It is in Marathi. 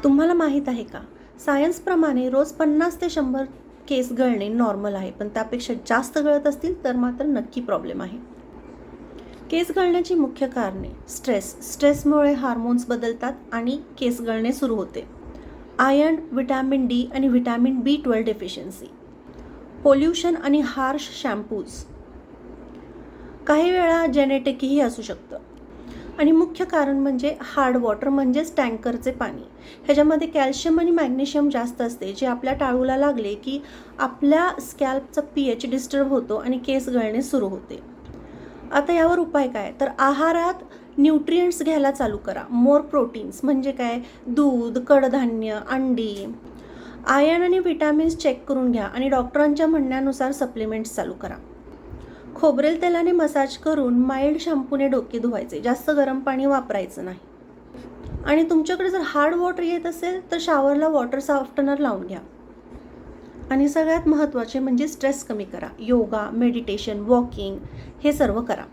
तुम्हाला माहीत आहे का, सायन्सप्रमाणे रोज 50 ते 100 केस गळणे नॉर्मल आहे, पण त्यापेक्षा जास्त गळत असतील तर मात्र नक्की प्रॉब्लेम आहे. केस गळण्याची मुख्य कारणे: स्ट्रेसमुळे हार्मोन्स बदलतात आणि केस गळणे सुरू होते. आयर्न, व्हिटॅमिन डी आणि व्हिटॅमिन B12 डेफिशियन्सी. पोल्युशन आणि हार्श शॅम्पूज. काही वेळा जेनेटिकही असू शकतं. आणि मुख्य कारण म्हणजे हार्ड वॉटर, म्हणजेच टँकरचे पाणी. ह्याच्यामध्ये कॅल्शियम आणि मॅग्नेशियम जास्त असते, जे आपल्या टाळूला लागले की आपल्या स्कॅल्पचा pH डिस्टर्ब होतो आणि केस गळणे सुरू होते. आता यावर उपाय काय? तर आहारात न्यूट्रिएंट्स घ्यायला चालू करा. मोर प्रोटीन्स म्हणजे काय? दूध, कडधान्य, अंडी. आयर्न आणि व्हिटॅमिन्स चेक करून घ्या आणि डॉक्टरांच्या म्हणण्यानुसार सप्लिमेंट्स चालू करा. खोबरेल तेलाने मसाज करून माइल्ड शॅम्पूने डोके धुवायचे, जास्त गरम पाणी वापरायचं नाही. आणि तुमच्याकडे जर हार्ड वॉटर येत असेल तर शॉवरला वॉटर सॉफ्टनर लावून घ्या. आणि सगळ्यात महत्त्वाचे म्हणजे स्ट्रेस कमी करा. योगा, मेडिटेशन, वॉकिंग हे सर्व करा.